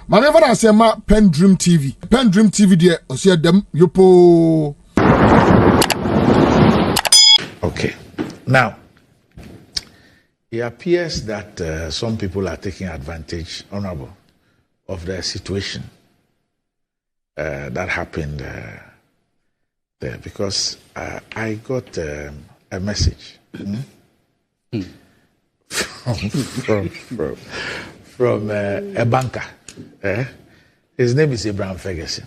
Manever I say ma PENDREAM TV. PENDREAM TV there, I see them yopo. Okay. Now, it appears that some people are taking advantage, Honorable, of the situation that happened there, because I got a message from a banker. His name is Abraham Ferguson.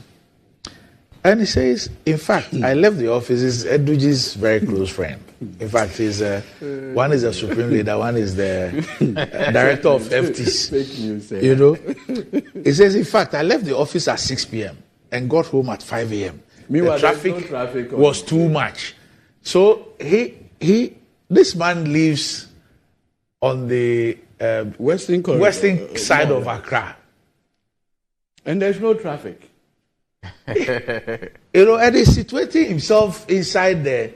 And he says, in fact, I left the office. He's Edudzi's very close friend. In fact, he's one is the supreme leader, one is the director of FTs. You know? He says, in fact, I left the office at 6 p.m. and got home at 5 a.m. Meanwhile, the traffic was too much. So this man lives on the western side of Accra. And there's no traffic. You know, and he's situating himself inside there.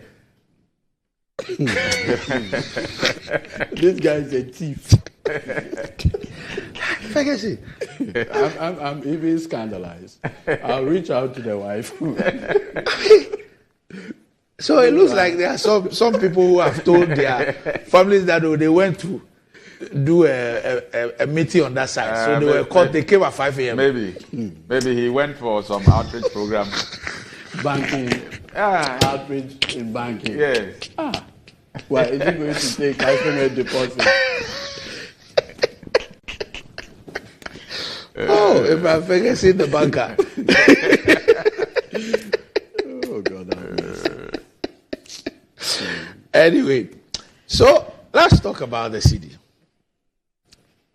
This guy is a thief. Ferguson. I'm even scandalized. I'll reach out to the wife. So it looks like there are some people who have told their families that they went to do a meeting on that side. So they were called, they came at 5 a.m. Maybe he went for some outreach program. Banking. Outreach in banking. Yes. Well, is he going to take customer deposit? Oh, if I forget, see the banker. Oh, God. Anyway, so let's talk about the city.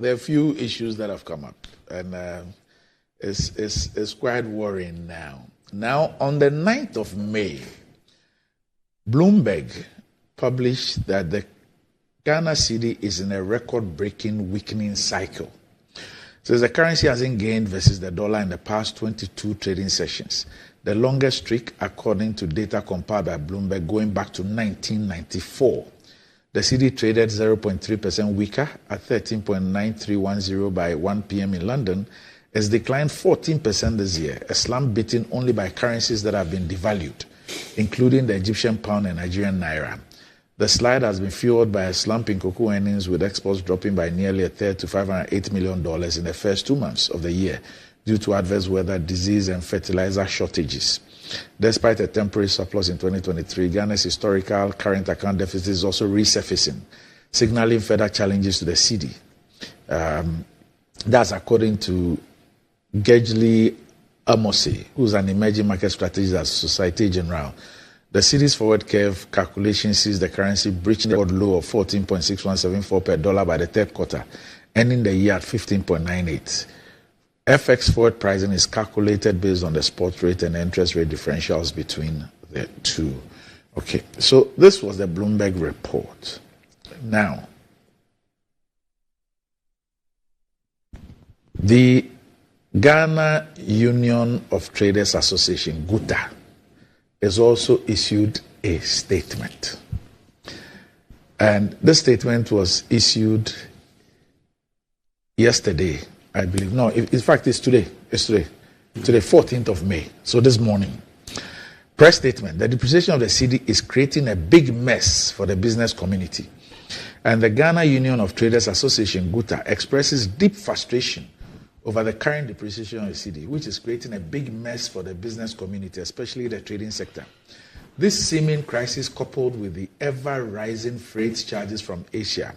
There are a few issues that have come up, and it's quite worrying now. Now, on the 9th of May, Bloomberg published that the Ghana cedi is in a record-breaking weakening cycle. Says the currency hasn't gained versus the dollar in the past 22 trading sessions, the longest streak according to data compiled by Bloomberg going back to 1994. The cedi traded 0.3% weaker at 13.9310 by 1 p.m. in London. It's declined 14% this year, a slump beaten only by currencies that have been devalued, including the Egyptian pound and Nigerian naira. The slide has been fueled by a slump in cocoa earnings, with exports dropping by nearly a third to $508 million in the first 2 months of the year due to adverse weather, disease, and fertilizer shortages. Despite a temporary surplus in 2023, Ghana's historical current account deficit is also resurfacing, signaling further challenges to the cedi. That's according to Gedgley Amosi, who's an emerging market strategist at Societe Generale. The cedi's forward curve calculation sees the currency breaching the record low of 14.6174 per dollar by the third quarter, ending the year at 15.98. FX forward pricing is calculated based on the spot rate and interest rate differentials between the two. Okay, so this was the Bloomberg report. Now, the Ghana Union of Traders Association, GUTA, has also issued a statement. And this statement was issued yesterday, I believe. No, in fact, it's today. Today, 14th of May. So this morning. Press statement. The depreciation of the cedi is creating a big mess for the business community. And the Ghana Union of Traders Association, GUTA, expresses deep frustration over the current depreciation of the cedi, which is creating a big mess for the business community, especially the trading sector. This seeming crisis, coupled with the ever-rising freight charges from Asia,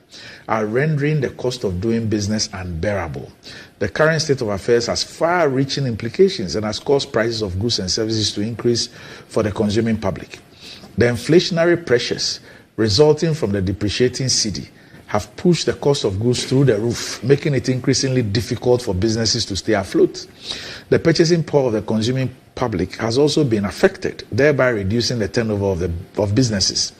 are rendering the cost of doing business unbearable. The current state of affairs has far-reaching implications and has caused prices of goods and services to increase for the consuming public. The inflationary pressures resulting from the depreciating cedi have pushed the cost of goods through the roof, making it increasingly difficult for businesses to stay afloat. The purchasing power of the consuming public has also been affected, thereby reducing the turnover of businesses.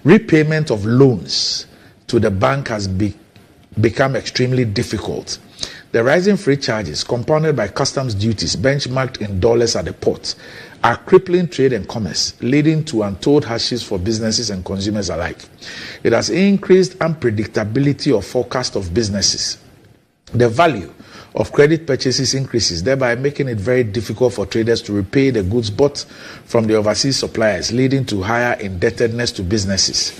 Repayment of loans to the bank has become extremely difficult. The rising freight charges, compounded by customs duties benchmarked in dollars at the port, are crippling trade and commerce, leading to untold hardships for businesses and consumers alike. It has increased unpredictability of forecast of businesses. The value of credit purchases increases, thereby making it very difficult for traders to repay the goods bought from the overseas suppliers, leading to higher indebtedness to businesses.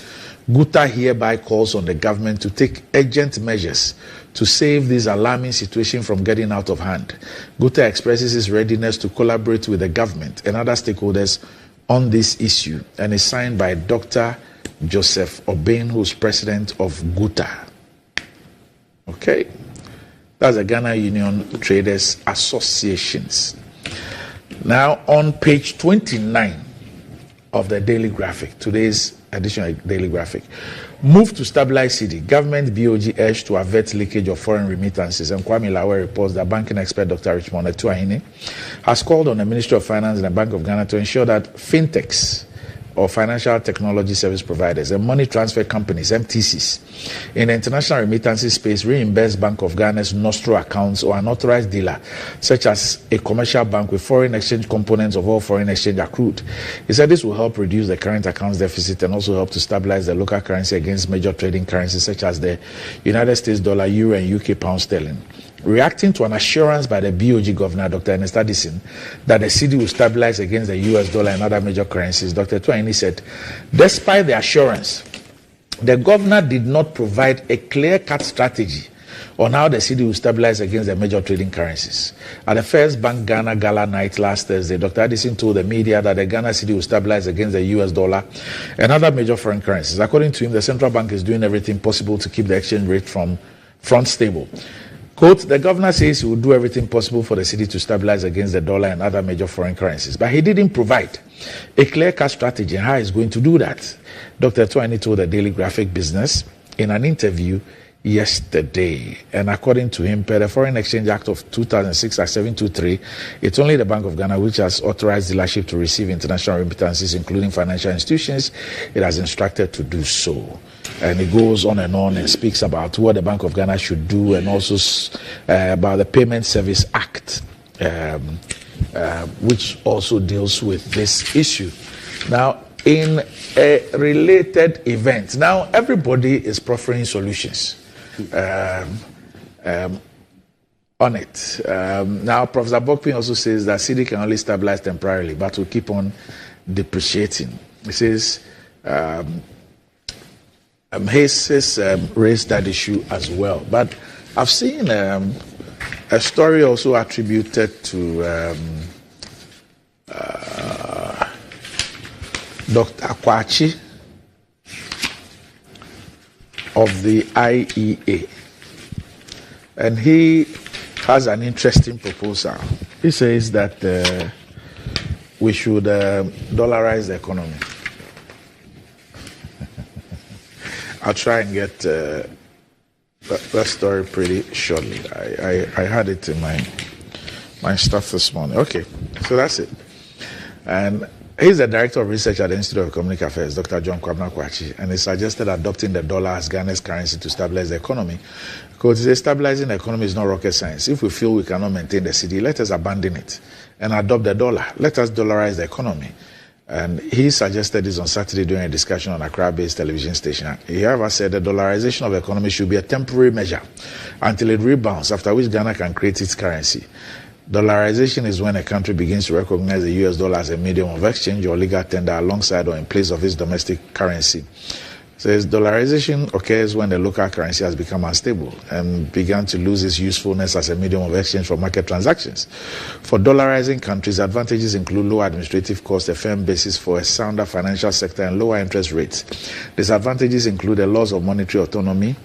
GUTA hereby calls on the government to take urgent measures to save this alarming situation from getting out of hand. GUTA expresses its readiness to collaborate with the government and other stakeholders on this issue, and is signed by Dr. Joseph Obeng, who's president of GUTA. Okay, that's the Ghana Union Traders Associations. Now, on page 29 of the Daily Graphic, today's edition of Daily Graphic, move to stabilize cedi. Government BOG urged to avert leakage of foreign remittances. And Kwame Lawe reports that banking expert Dr. Richmond Etuahine has called on the Ministry of Finance and the Bank of Ghana to ensure that fintechs, or financial technology service providers, and money transfer companies, MTCs, in the international remittances space reimburse Bank of Ghana's nostro accounts or an authorized dealer, such as a commercial bank, with foreign exchange components of all foreign exchange accrued. He said this will help reduce the current accounts deficit and also help to stabilize the local currency against major trading currencies such as the United States dollar, euro, and UK pound sterling. Reacting to an assurance by the BOG Governor, Dr. Ernest Addison, that the cedi will stabilize against the US dollar and other major currencies, Dr. Etuahine said, despite the assurance, the governor did not provide a clear-cut strategy on how the cedi will stabilize against the major trading currencies. At the First Bank Ghana Gala night last Thursday, Dr. Addison told the media that the Ghana cedi will stabilize against the US dollar and other major foreign currencies. According to him, the central bank is doing everything possible to keep the exchange rate from front stable. Quote, the governor says he will do everything possible for the cedi to stabilize against the dollar and other major foreign currencies, but he didn't provide a clear-cut strategy on how he's going to do that. Dr. Etuahine told the Daily Graphic Business in an interview yesterday. And according to him, per the Foreign Exchange Act of 2006 at 723, it's only the Bank of Ghana which has authorized dealership to receive international remittances, including financial institutions. It has instructed to do so. And it goes on and speaks about what the Bank of Ghana should do, and also about the Payment Service Act, which also deals with this issue. Now, in a related event, now everybody is proffering solutions on it. Now, Professor Bokpin also says that cedi can only stabilize temporarily, but will keep on depreciating. He says Hayes raised that issue as well. But I've seen a story also attributed to Dr. Akwachi of the IEA. And he has an interesting proposal. He says that we should dollarize the economy. I'll try and get that story pretty shortly. I had it in my stuff this morning. Okay, so that's it. And he's the Director of Research at the Institute of Economic Affairs, Dr. John Kwabena Kwachi, and he suggested adopting the dollar as Ghana's currency to stabilize the economy. Because he says stabilizing the economy is not rocket science. If we feel we cannot maintain the cedi, let us abandon it and adopt the dollar. Let us dollarize the economy. And he suggested this on Saturday during a discussion on Accra-based television station. He, however, said the dollarization of the economy should be a temporary measure until it rebounds, after which Ghana can create its currency. Dollarization is when a country begins to recognize the US dollar as a medium of exchange or legal tender alongside or in place of its domestic currency. Says dollarization occurs when the local currency has become unstable and began to lose its usefulness as a medium of exchange for market transactions. For dollarizing countries, advantages include lower administrative costs, a firm basis for a sounder financial sector, and lower interest rates. Disadvantages include the loss of monetary autonomy,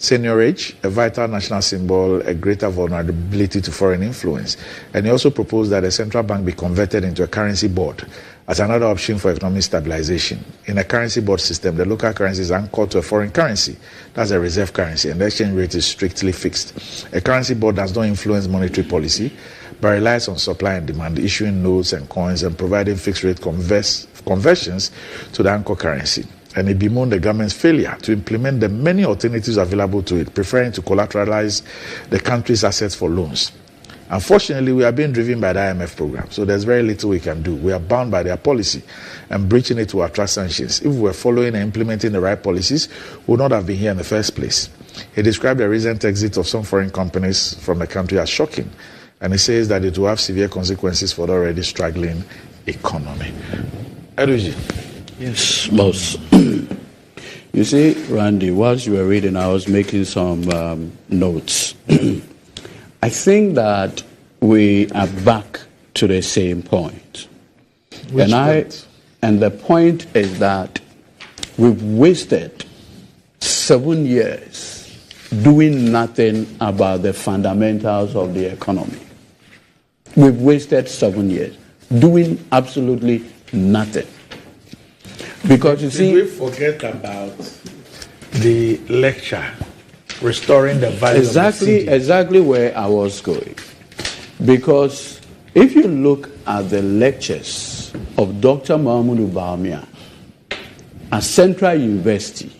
seniorage, a vital national symbol, a greater vulnerability to foreign influence. And he also proposed that the central bank be converted into a currency board as another option for economic stabilization. In a currency board system, the local currency is anchored to a foreign currency, that's a reserve currency, and the exchange rate is strictly fixed. A currency board does not influence monetary policy, but relies on supply and demand, issuing notes and coins and providing fixed rate conversions to the anchor currency. And it bemoaned the government's failure to implement the many alternatives available to it, preferring to collateralize the country's assets for loans. Unfortunately, we are being driven by the IMF program, so there's very little we can do. We are bound by their policy, and breaching it will attract sanctions. If we were following and implementing the right policies, we would not have been here in the first place. He described the recent exit of some foreign companies from the country as shocking, and he says that it will have severe consequences for the already struggling economy. Edudzi. Yes, boss. You see, Randy, whilst you were reading, I was making some notes. I think that we are back to the same point. Which point? And the point is that we've wasted 7 years doing nothing about the fundamentals of the economy. We've wasted 7 years doing absolutely nothing. Because you see, we forget about the lecture, restoring the value of the city. Exactly where I was going. Because if you look at the lectures of Dr. Bawumia at Central University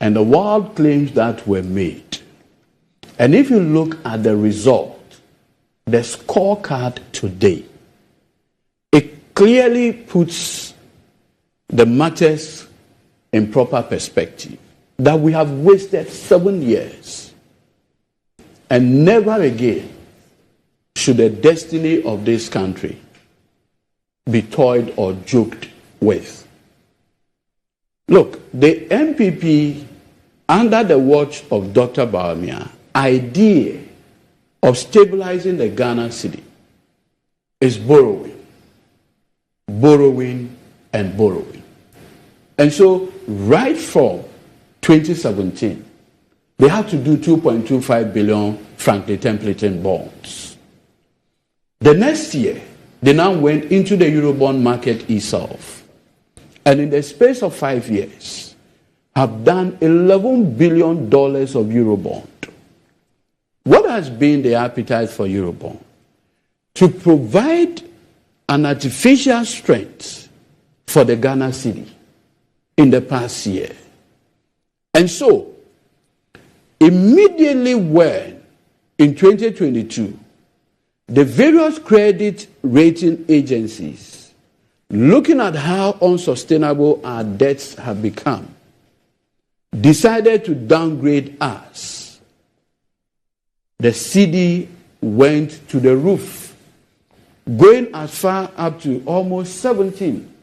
and the wild claims that were made, and if you look at the result, the scorecard today, it clearly puts the matters in proper perspective, that we have wasted 7 years and never again should the destiny of this country be toyed or joked with. Look, the MPP, under the watch of Dr. Bawumia, idea of stabilizing the Ghana city is borrowing, and borrowing. And so, right from 2017, they had to do 2.25 billion Franklin Templeton bonds. The next year, they now went into the Eurobond market itself. And in the space of 5 years, have done $11 billion of Eurobond. What has been the appetite for Eurobond? To provide an artificial strength for the Ghana city in the past year. And so, immediately when, in 2022, the various credit rating agencies, looking at how unsustainable our debts have become, decided to downgrade us, the CD went to the roof, going as far up to almost 17,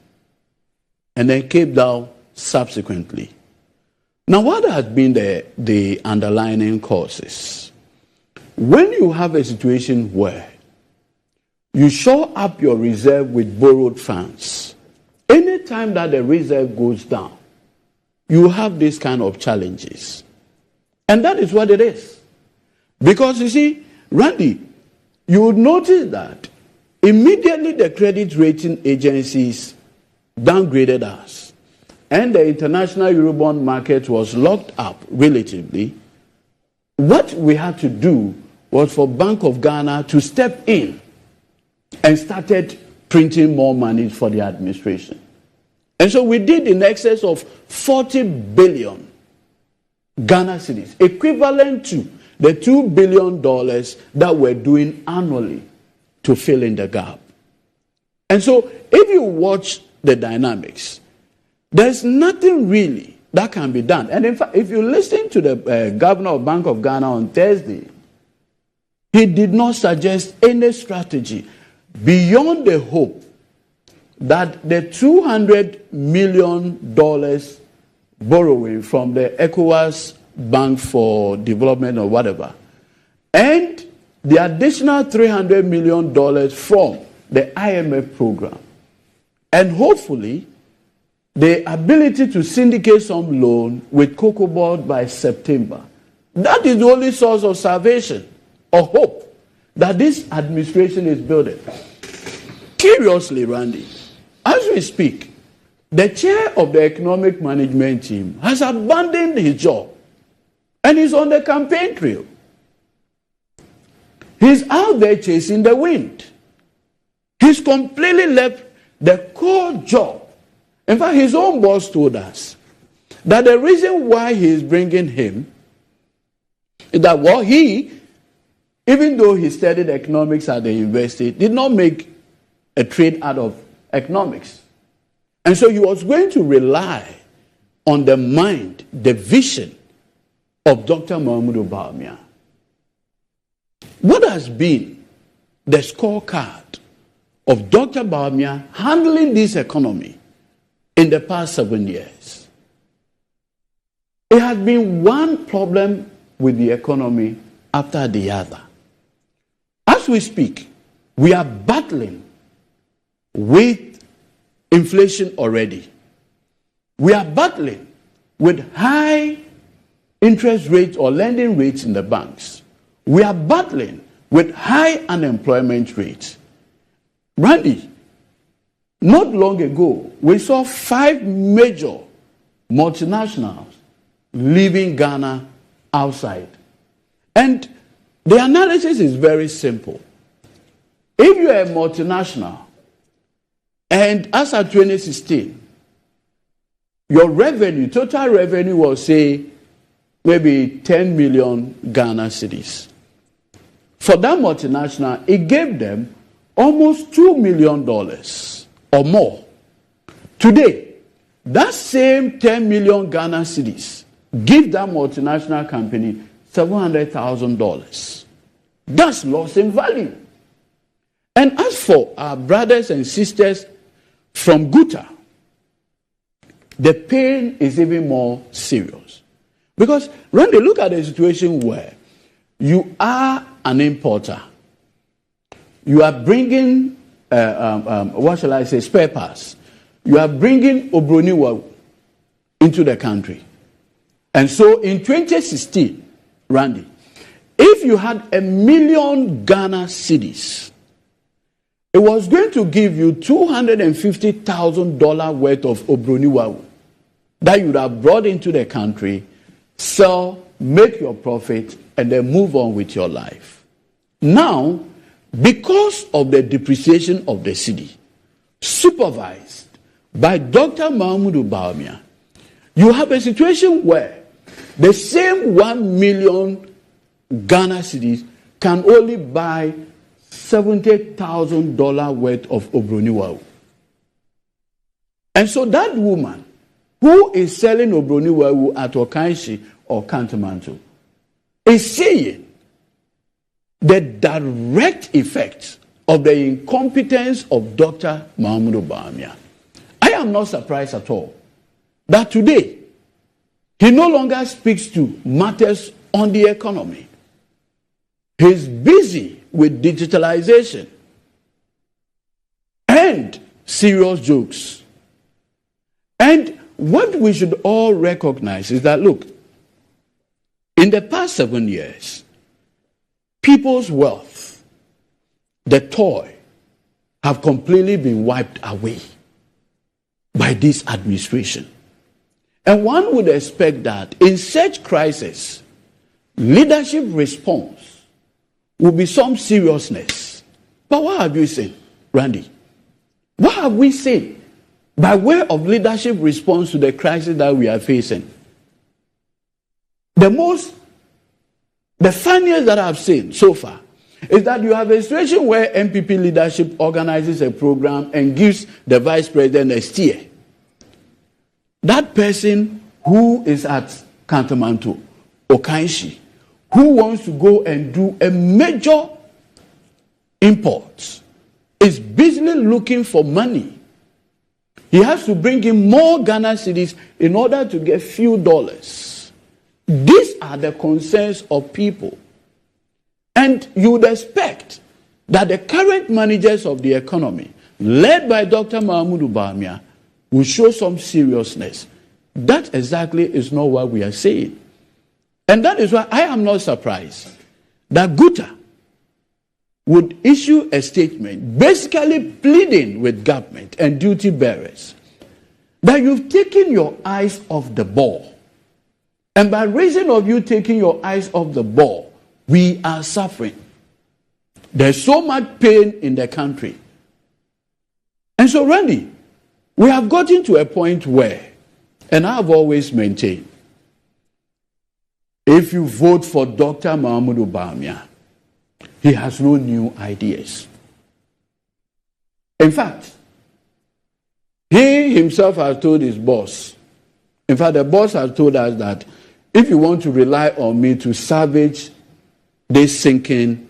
and then came down subsequently. Now, what has been the underlying causes? When you have a situation where you shore up your reserve with borrowed funds, anytime that the reserve goes down, you have these kind of challenges. And that is what it is. Because you see, Randy, you would notice that immediately the credit rating agencies downgraded us, and the international Eurobond market was locked up relatively. What we had to do was for Bank of Ghana to step in and started printing more money for the administration. And so we did in excess of 40 billion Ghana cedis, equivalent to the $2 billion that we're doing annually to fill in the gap. And so if you watch the dynamics, there's nothing really that can be done. And in fact, if you listen to the governor of Bank of Ghana on Thursday, he did not suggest any strategy beyond the hope that the $200 million borrowing from the ECOWAS Bank for Development or whatever, and the additional $300 million from the IMF program, and hopefully the ability to syndicate some loan with Cocoa Board by September. That is the only source of salvation or hope that this administration is building. Curiously, Randy, as we speak, the chair of the economic management team has abandoned his job and is on the campaign trail. He's out there chasing the wind. He's completely left the core job. In fact, his own boss told us that the reason why he is bringing him is that, well, he, even though he studied economics at the university, did not make a trade out of economics. And so he was going to rely on the mind, the vision of Dr. Mahmoud Bawumia? What has been the scorecard of Dr. Bawumia handling this economy in the past 7 years? It has been one problem with the economy after the other. As we speak, we are battling with inflation already. We are battling with high interest rates or lending rates in the banks. We are battling with high unemployment rates. Randy, not long ago, we saw 5 major multinationals leaving Ghana outside. And the analysis is very simple. If you are a multinational, and as of 2016, your revenue, total revenue was, say, maybe 10 million Ghana cedis. For that multinational, it gave them almost $2 million or more. Today, that same 10 million Ghana cedis give that multinational company $700,000. That's loss in value. And as for our brothers and sisters from Guta, the pain is even more serious. Because when they look at the situation where you are an importer, you are bringing, what shall I say, spare parts. You are bringing Obroniwa into the country. And so in 2016, Randy, if you had 1 million Ghana cedis, it was going to give you $250,000 worth of Obroniwa that you would have brought into the country, sell, make your profit, and then move on with your life. Now, because of the depreciation of the cedi, supervised by Dr. Mahmoud Bawumia, you have a situation where the same 1 million Ghana cedis can only buy $70,000 worth of Obroniwa. And so that woman who is selling Obroniwa at Okanshi or Kantamanto is seeing the direct effect of the incompetence of Dr. Mahmoud Bawumia. I am not surprised at all that today he no longer speaks to matters on the economy. He's busy with digitalization and serious jokes. And what we should all recognize is that, look, in the past 7 years, people's wealth, the toy, have completely been wiped away by this administration. And one would expect that in such crisis, leadership response will be some seriousness. But what have you seen, Randy? What have we seen by way of leadership response to the crisis that we are facing? The funniest that I've seen so far is that you have a situation where MPP leadership organizes a program and gives the vice president a steer. That person who is at Kantamanto, Okanshi, who wants to go and do a major import, is busily looking for money. He has to bring in more Ghana cedis in order to get few dollars. These are the concerns of people. And you would expect that the current managers of the economy, led by Dr. Mahmoud Bawumia, will show some seriousness. That exactly is not what we are saying. And that is why I am not surprised that Guta would issue a statement basically pleading with government and duty bearers that you've taken your eyes off the ball. And by reason of you taking your eyes off the ball, we are suffering. There's so much pain in the country. And so, Randy, we have gotten to a point where, and I've always maintained, if you vote for Dr. Mahmoud Bawumia, he has no new ideas. In fact, he himself has told his boss, in fact, the boss has told us that if you want to rely on me to salvage this sinking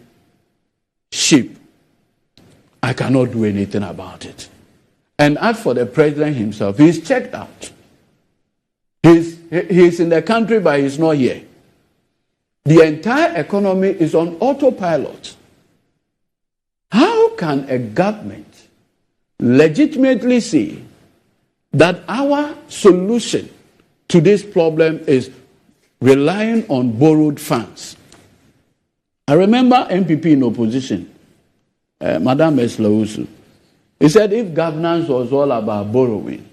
ship, I cannot do anything about it. And as for the president himself, he's checked out. He's in the country, but he's not here. The entire economy is on autopilot. How can a government legitimately say that our solution to this problem is relying on borrowed funds? I remember MPP in opposition, Madam Eslausu. He said if governance was all about borrowing,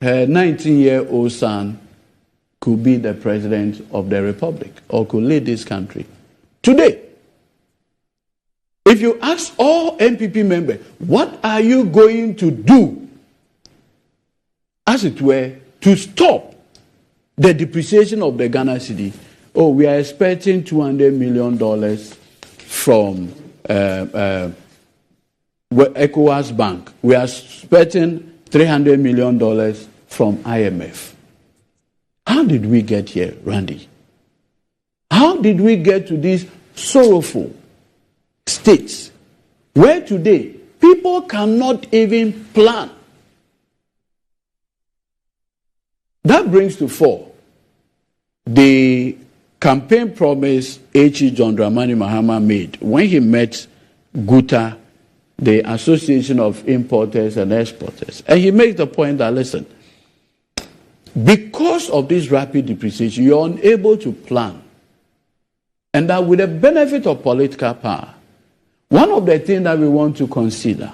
her 19-year-old son could be the president of the republic or could lead this country. Today, if you ask all MPP members, what are you going to do, as it were, to stop the depreciation of the Ghana cedi? Oh, we are expecting $200 million from ECOWAS Bank. We are expecting $300 million from IMF. How did we get here, Randy? How did we get to these sorrowful states where today people cannot even plan? That brings to fore the campaign promise H.E. John Dramani Mahama made when he met GUTA, the Association of Importers and Exporters. And he makes the point that, listen, because of this rapid depreciation, you're unable to plan. And that with the benefit of political power, one of the things that we want to consider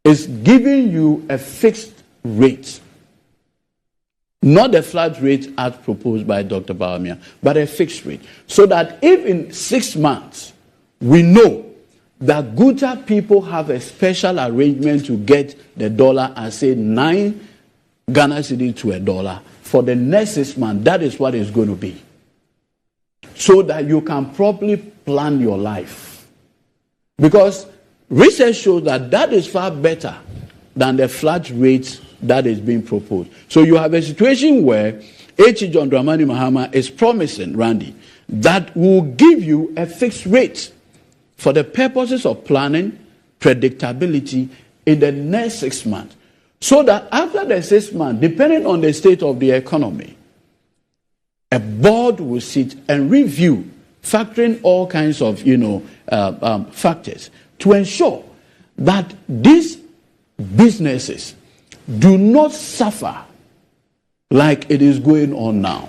is giving you a fixed rate. Not a flat rate as proposed by Dr. Bawumia, but a fixed rate. So that if in 6 months we know that GUTA people have a special arrangement to get the dollar at, say, 9 Ghana cedi to $1, for the next 6 months, that is what it's going to be. So that you can properly plan your life. Because research shows that that is far better than the flat rate that is being proposed. So you have a situation where H.E. John Dramani Mahama is promising, Randy, that will give you a fixed rate for the purposes of planning, predictability in the next 6 months. So that after the 6 months, depending on the state of the economy, a board will sit and review, factoring all kinds of, factors to ensure that these businesses do not suffer like it is going on now.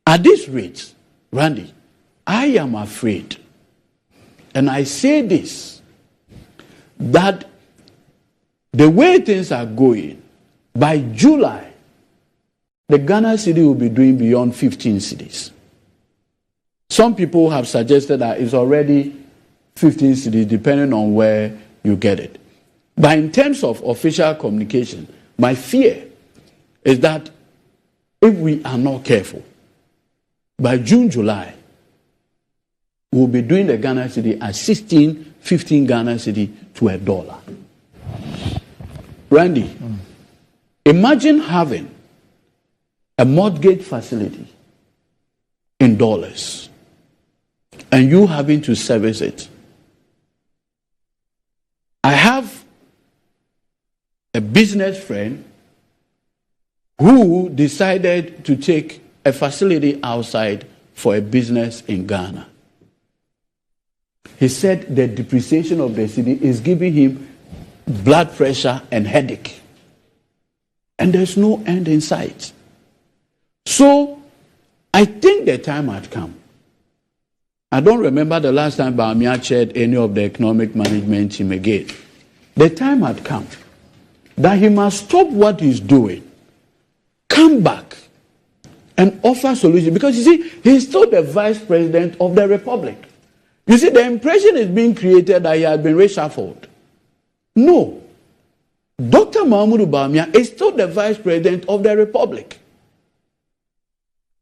At this rate, Randy, I am afraid, and I say this, that the way things are going, by July, the Ghana cedi will be doing beyond 15 cedis. Some people have suggested that it's already 15 cedis, depending on where you get it. But in terms of official communication, my fear is that if we are not careful, by June, July, we'll be doing the Ghana cedi at 16, 15 Ghana cedi to $1. Randy, imagine having a mortgage facility in dollars and you having to service it. I have a business friend who decided to take a facility outside for a business in Ghana. He said the depreciation of the cedi is giving him blood pressure and headache. And there's no end in sight. So, I think the time had come. I don't remember the last time Bawumia chaired any of the economic management team again. The time had come that he must stop what he's doing, come back, and offer solutions. Because you see, he's still the vice president of the republic. You see, the impression is being created that he has been reshuffled. No. Dr. Mahmoud Bawumia is still the vice president of the republic.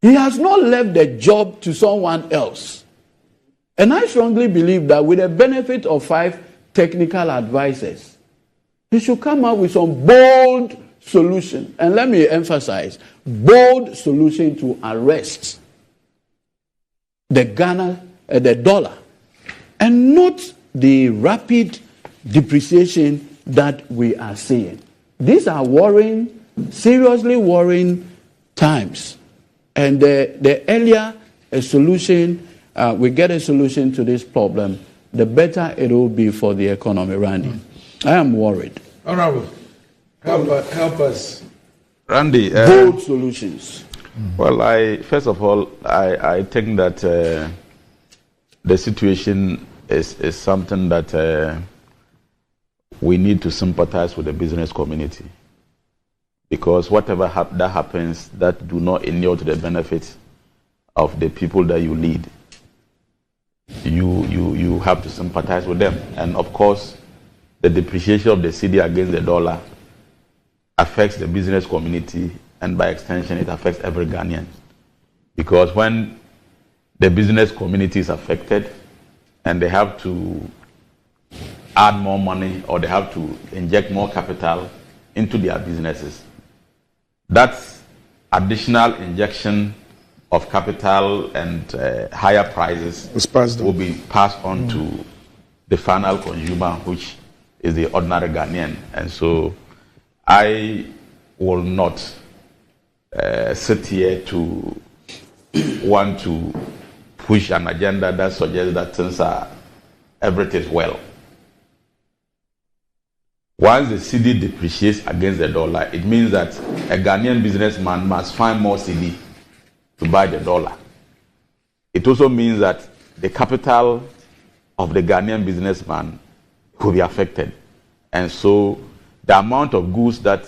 He has not left the job to someone else. And I strongly believe that with the benefit of 5 technical advisors, he should come up with some bold solution, and let me emphasize, bold solution to arrest the dollar, and not the rapid depreciation that we are seeing. These are worrying, seriously worrying times. And the earlier a solution, we get a solution to this problem, the better it will be for the economy running. I am worried. Honorable, help us. Randy. Bold solutions. Well, first of all, I think that the situation is something that we need to sympathize with the business community, because whatever that happens that do not inure to the benefit of the people that you lead, you have to sympathize with them. And of course, the depreciation of the cedi against the dollar affects the business community, and by extension, it affects every Ghanaian. Because when the business community is affected and they have to add more money or they have to inject more capital into their businesses, that additional injection of capital and higher prices will be passed on to the final consumer, which is the ordinary Ghanaian. And so I will not sit here to want to push an agenda that suggests that things are everything is well. Once the cedi depreciates against the dollar, it means that a Ghanaian businessman must find more cedi to buy the dollar. It also means that the capital of the Ghanaian businessman will be affected. And so the amount of goods that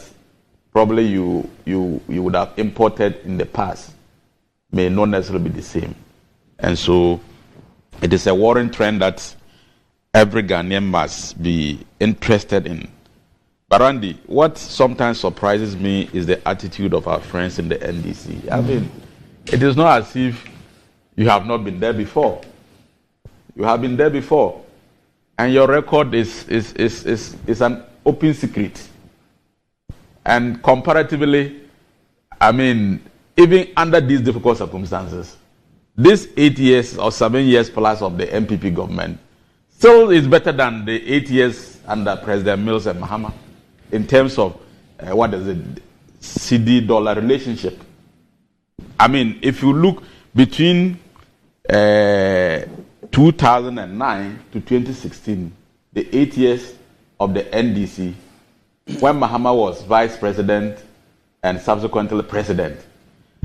probably you would have imported in the past may not necessarily be the same. And so it is a worrying trend that every Ghanaian must be interested in. But Randy, what sometimes surprises me is the attitude of our friends in the NDC. I mean, it is not as if you have not been there before. You have been there before, and your record is an open secret. And comparatively, I mean, even under these difficult circumstances, this 8 years or 7 years plus of the MPP government still is better than the 8 years under President Mills and Mahama in terms of what is it, cedi-dollar relationship. I mean, if you look between 2009 to 2016, the 8 years of the NDC, when Mahama was vice president and subsequently president,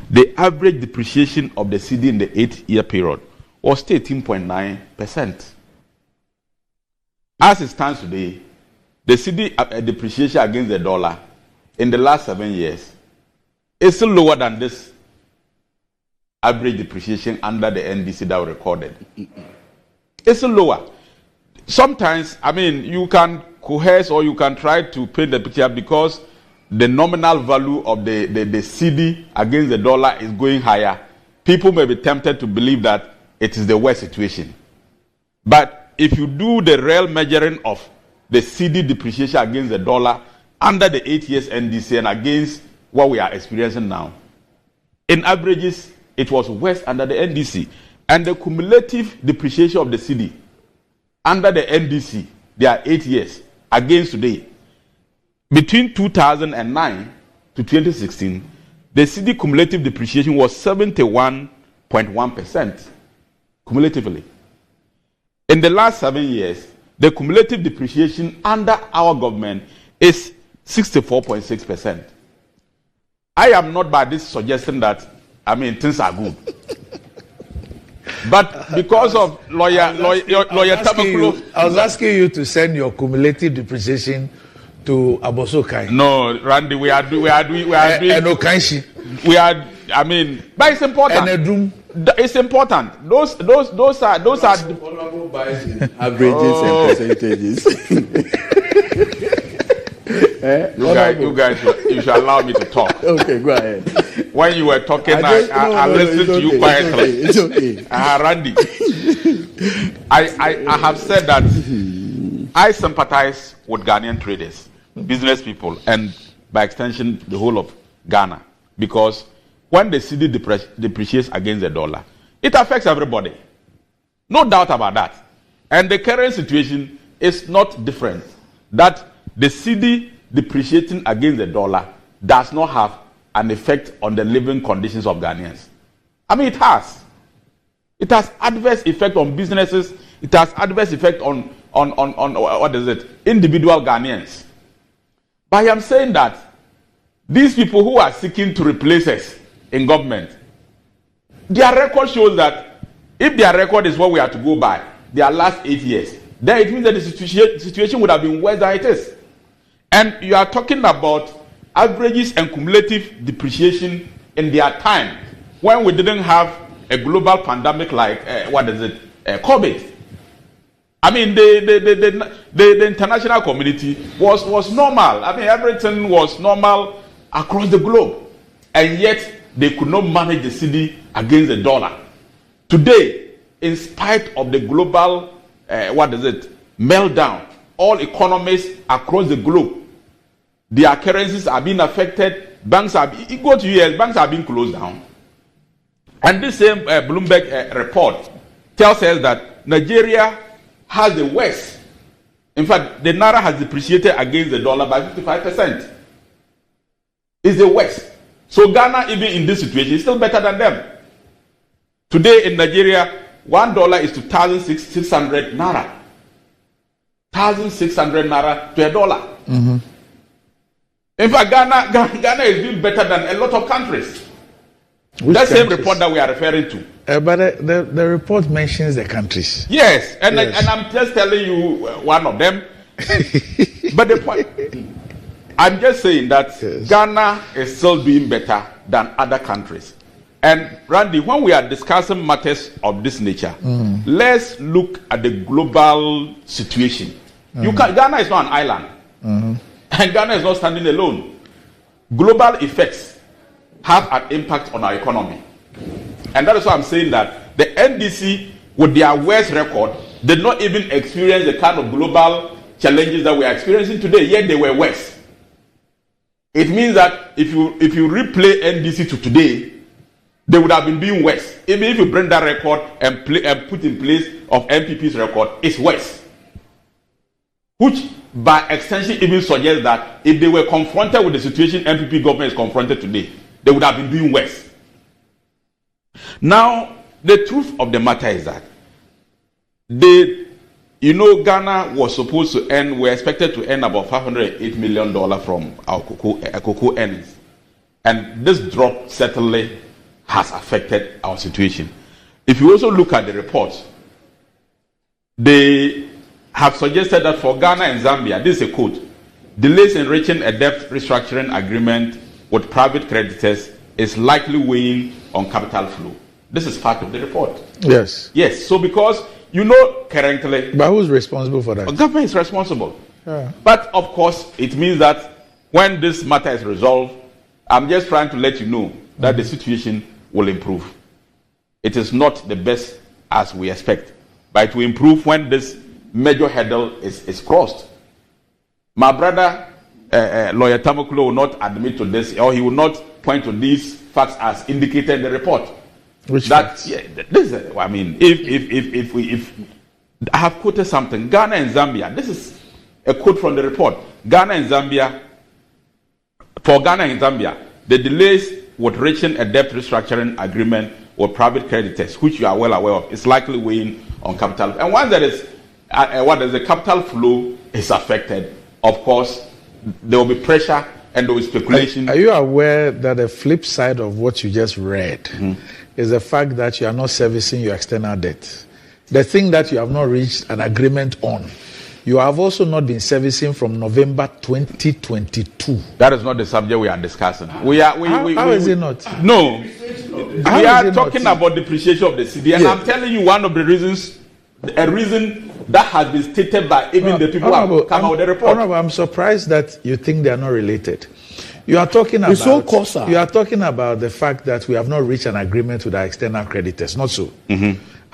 the average depreciation of the cedi in the 8-year period was 13.9%. As it stands today, the cedi depreciation against the dollar in the last 7 years is still lower than this average depreciation under the NDC that was recorded. It's still lower. Sometimes, I mean, you can coerce or you can try to paint the picture because the nominal value of the cedi against the dollar is going higher. People may be tempted to believe that it is the worst situation. But if you do the real measuring of the cedi depreciation against the dollar under the 8 years NDC and against what we are experiencing now, in averages, it was worse under the NDC. And the cumulative depreciation of the cedi under the NDC, they are 8 years against today. Between 2009 to 2016, the cedi cumulative depreciation was 71.1% cumulatively. In the last 7 years, the cumulative depreciation under our government is 64.6%. I am not by this suggesting that, I mean, things are good. But because of lawyer Tabakulo, I was asking you to send your cumulative depreciation to Abosokai. No, Randy, we are doing. And Okanshi. We are. I mean, but it's important. And Edudzi. It's important. Those are. Honorable buys in averages and percentages. You guys, you should allow me to talk. Okay, go ahead. When you were talking, I listened to you quietly. It's okay. Randy, I have said that I sympathize with Ghanaian traders, business people, and by extension, the whole of Ghana. Because when the cedi depreciates against the dollar, it affects everybody. No doubt about that. And the current situation is not different. That the cedi depreciating against the dollar does not have an effect on the living conditions of Ghanaians. I mean, it has. It has adverse effect on businesses. It has adverse effect on individual Ghanaians. But I am saying that these people who are seeking to replace us in government, their record shows that if their record is what we are to go by, their last 8 years, then it means that the situation would have been worse than it is. And you are talking about averages and cumulative depreciation in their time when we didn't have a global pandemic like COVID. I mean, the international community was normal. I mean, everything was normal across the globe, and yet they could not manage the cedi against the dollar. Today, in spite of the global meltdown, all economies across the globe, their currencies are being affected. Banks are go to US, banks are being closed down. And this same Bloomberg report tells us that Nigeria has the worst. In fact, the naira has depreciated against the dollar by 55%. It's the worst. So Ghana, even in this situation, is still better than them. Today in Nigeria, $1 is to 1,600 naira. 1,600 naira to a dollar. Mm-hmm. In fact, Ghana is doing better than a lot of countries. Which that same countries? report that we are referring to. But the report mentions the countries. Yes, and Yes. I'm just telling you one of them. But the point, I'm just saying that Yes. Ghana is still doing better than other countries. And Randy, when we are discussing matters of this nature, let's look at the global situation. Ghana is not an island, and Ghana is not standing alone. Global effects have an impact on our economy, and that is why I'm saying that the NDC, with their worst record, did not even experience the kind of global challenges that we are experiencing today, yet they were worse. It means that if you replay NDC to today, they would have been doing worse. Even if you bring that record and put in place of MPP's record, it's worse. Which, by extension, even suggests that if they were confronted with the situation MPP government is confronted today, they would have been doing worse. Now, the truth of the matter is that Ghana was supposed to earn, we're expected to earn about $508 million from our cocoa earnings. And this drop certainly has affected our situation. If you also look at the reports, they have suggested that for Ghana and Zambia, this is a quote, delays in reaching a debt restructuring agreement with private creditors is likely weighing on capital flow. This is part of the report. Yes. Yes, so because currently, But who's responsible for that? the government is responsible. Yeah. But of course, it means that when this matter is resolved, I'm just trying to let you know that the situation will improve. It is not the best as we expect, but it will improve when this major hurdle is crossed. My brother, Lawyer Tamaklo, will not admit to this, or he will not point to these facts as indicated in the report. Which facts? Yeah, this is, I mean, if I have quoted something, Ghana and Zambia, this is a quote from the report. For Ghana and Zambia, the delays with reaching a debt restructuring agreement with private creditors, which you are well aware of, is likely weighing on capital. And once there is the capital flow is affected, of course, there will be pressure and there will be speculation. Are you aware that the flip side of what you just read is the fact that you are not servicing your external debt? The thing that you have not reached an agreement on, you have also not been servicing from November 2022. That is not the subject we are discussing. How is it not? No. We are talking about depreciation of the cedi, and I'm telling you one of the reasons, a reason that has been stated by even the people who have come out with the report. I'm surprised that you think they are not related. You are talking about the fact that we have not reached an agreement with our external creditors, not so.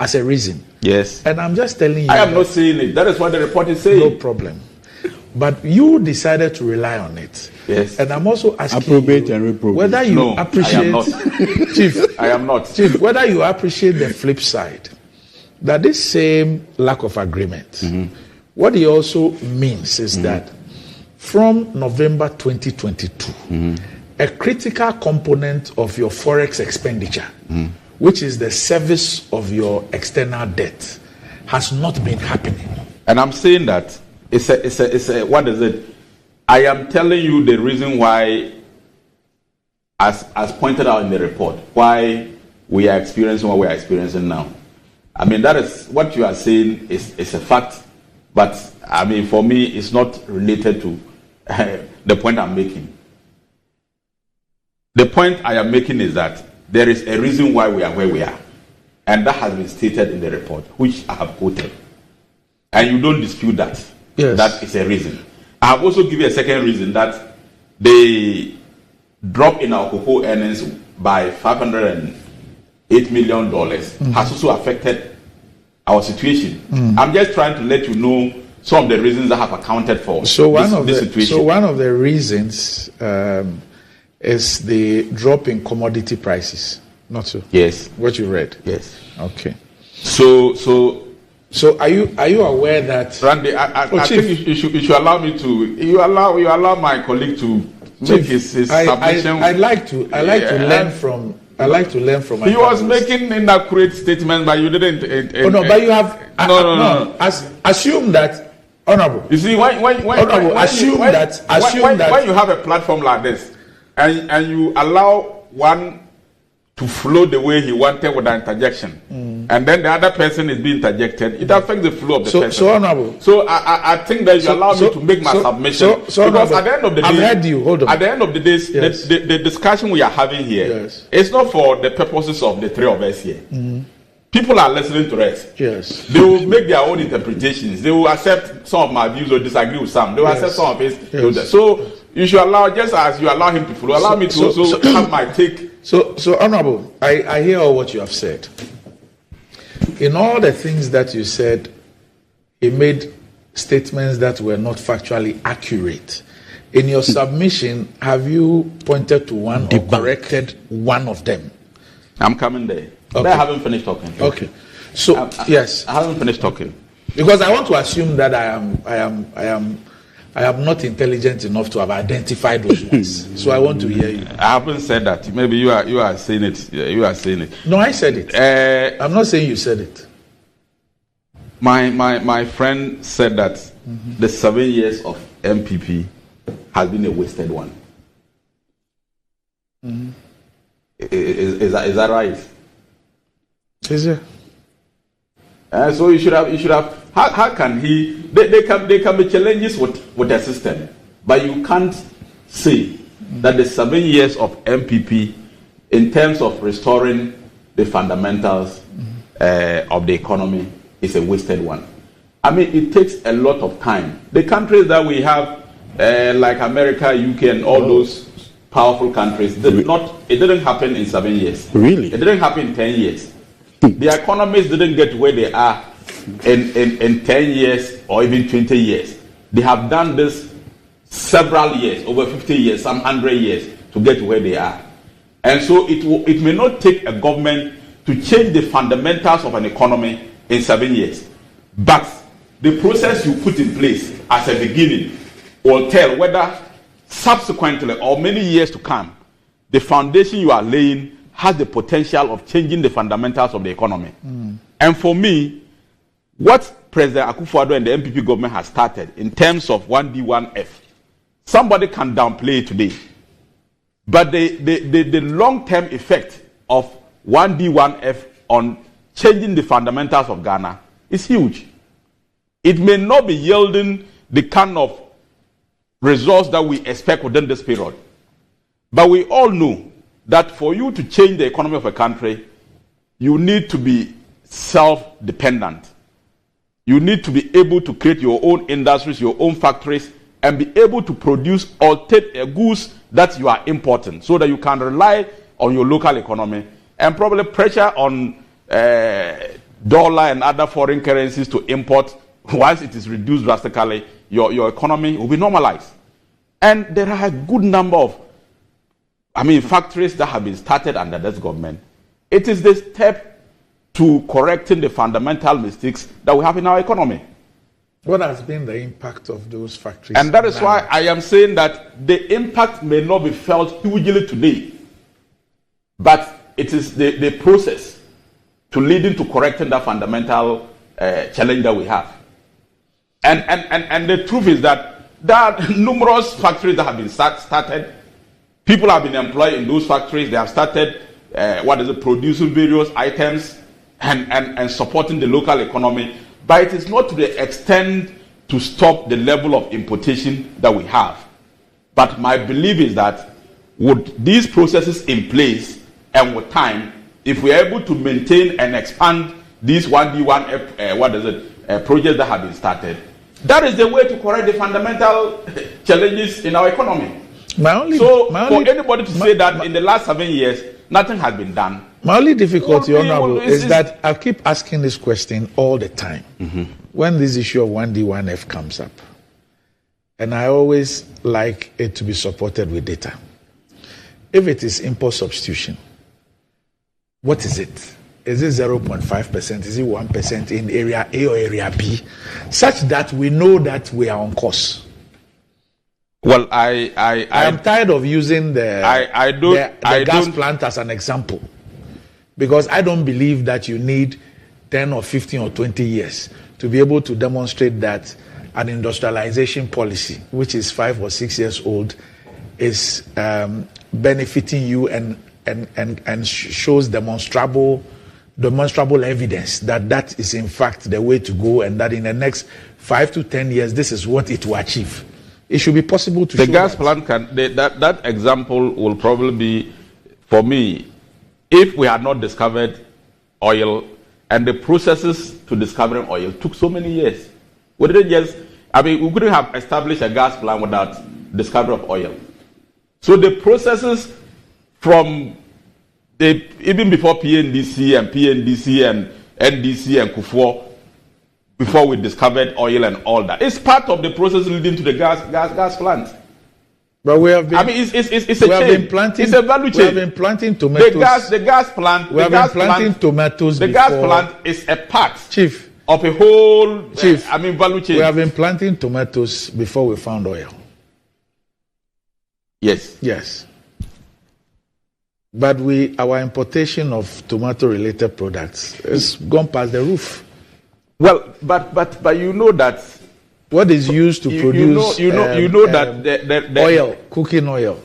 As a reason. Yes. And I'm just telling you. I am not saying it. That is what the report is saying. No problem. but you decided to rely on it. Yes. And I'm also asking Approbate you and reprobate. whether you appreciate, I am not. Chief, I am not. Chief, whether you appreciate the flip side, that this same lack of agreement, what it also means is that from November 2022, a critical component of your forex expenditure, which is the service of your external debt, has not been happening. And I'm saying that it's a what is it? I am telling you the reason why, as pointed out in the report, why we are experiencing what we are experiencing now. I mean, that is what you are saying is a fact, but I mean, for me, it's not related to the point I'm making. The point I am making is that there is a reason why we are where we are, and that has been stated in the report, which I have quoted. And you don't dispute that. Yes. That is a reason. I have also given a second reason, that the drop in our cocoa earnings by $508 million has also affected our situation. I'm just trying to let you know some of the reasons that have accounted for this situation. So one of the reasons is the drop in commodity prices. Not so. Yes. What you read. Yes. Okay. So are you aware that Randy, I think you should allow me to. You allow my colleague to make his submission. I like to learn from. I like to learn from. He was making inaccurate statements, but you didn't. But you have. No. Assume that, Honorable. You see, when assume that when you have a platform like this, and you allow one to flow the way he wanted with the interjection, and then the other person is being interjected, it affects the flow of the person. So Honorable. So I think that you allow me to make my submission. Because at the end of the day, I've heard you. Hold on. At the end of the day, Yes. the discussion we are having here, Yes. it's not for the purposes of the three of us here. People are listening to us. Yes. They will make their own interpretations. They will accept some of my views or disagree with some. They will accept some of his. Yes. So you should allow, just as you allow him to flow, allow me to also have my take. So Honorable, I hear all what you have said. In all the things that you said, he made statements that were not factually accurate. In your submission, have you pointed to one or corrected one of them? I'm coming there. Okay. But I haven't finished talking. Okay. So yes, I haven't finished talking. because I want to assume that I am not intelligent enough to have identified those ones. So I want to hear you. I haven't said that. Maybe you are saying it. You are saying it. No, I said it. I'm not saying you said it. My friend said that the 7 years of MPP has been a wasted one. Is that right? Is it? So you should have. How can he? They can be challenges with the system, but you can't say that the 7 years of MPP, in terms of restoring the fundamentals of the economy, is a wasted one. I mean, it takes a lot of time. The countries that we have, like America, UK, and all those powerful countries, it didn't happen in 7 years. Really? It didn't happen in 10 years. The economies didn't get where they are in 10 years or even 20 years. They have done this several years, over 50 years, some 100 years to get where they are. And so it may not take a government to change the fundamentals of an economy in 7 years. But the process you put in place as a beginning will tell whether subsequently or many years to come, the foundation you are laying has the potential of changing the fundamentals of the economy. And for me, what President Akufo-Addo and the MPP government has started in terms of 1D, 1F, somebody can downplay it today. But the long-term effect of 1D, 1F on changing the fundamentals of Ghana is huge. It may not be yielding the kind of results that we expect within this period. But we all know that for you to change the economy of a country, you need to be self-dependent. You need to be able to create your own industries, your own factories, and be able to produce goods that you are importing so that you can rely on your local economy and probably pressure on dollar and other foreign currencies to import once it is reduced drastically, your economy will be normalized. And there are a good number of, factories that have been started under this government. It is the step to correcting the fundamental mistakes that we have in our economy. What has been the impact of those factories? And that is why I am saying that the impact may not be felt hugely today, but it is the process to leading to correcting that fundamental challenge that we have. And the truth is that there are numerous factories that have been started. People have been employed in those factories. They have started producing various items and supporting the local economy. But it is not to the extent to stop the level of importation that we have. But my belief is that with these processes in place and with time, if we are able to maintain and expand these 1D1 projects that have been started, that is the way to correct the fundamental challenges in our economy. For anybody to say that in the last 7 years, nothing has been done. My only difficulty, Honorable, is that I keep asking this question all the time when this issue of 1D1F comes up. And I always like it to be supported with data. If it is import substitution, what is it? Is it 0.5%? Is it 1% in area A or area B? Such that we know that we are on course. Well, I am tired of using the gas plant as an example, because I don't believe that you need 10 or 15 or 20 years to be able to demonstrate that an industrialization policy, which is 5 or 6 years old, is benefiting you and shows demonstrable evidence that that is in fact the way to go, and that in the next 5 to 10 years, this is what it will achieve. It should be possible to show the gas plant that example will probably be, for me, if we had not discovered oil, and the processes to discovering oil took so many years. We couldn't have established a gas plant without discovery of oil. So the processes from even before PNDC and NDC and Kufuor, before we discovered oil and all that, it's part of the process leading to the gas plant. But we have been. It's a chain. It's a value chain. We have been planting tomatoes. The gas plant. We have been planting tomatoes. The gas plant is a part, Chief, of a whole. Value chain. We have been planting tomatoes before we found oil. Yes. But our importation of tomato-related products has gone past the roof. Well, but you know that what is used to produce that oil, cooking oil.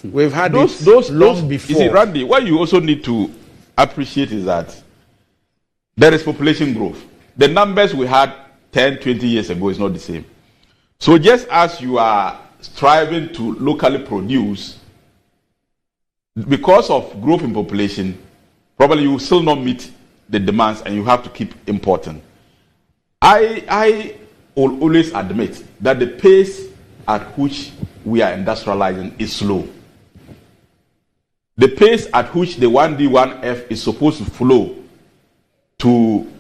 We've had those long before. You see, Randy, what you also need to appreciate is that there is population growth. The numbers we had 10, 20 years ago is not the same. So just as you are striving to locally produce, because of growth in population, probably you will still not meet the demands and you have to keep importing. I will always admit that the pace at which we are industrializing is slow. The pace at which the 1D1F is supposed to flow to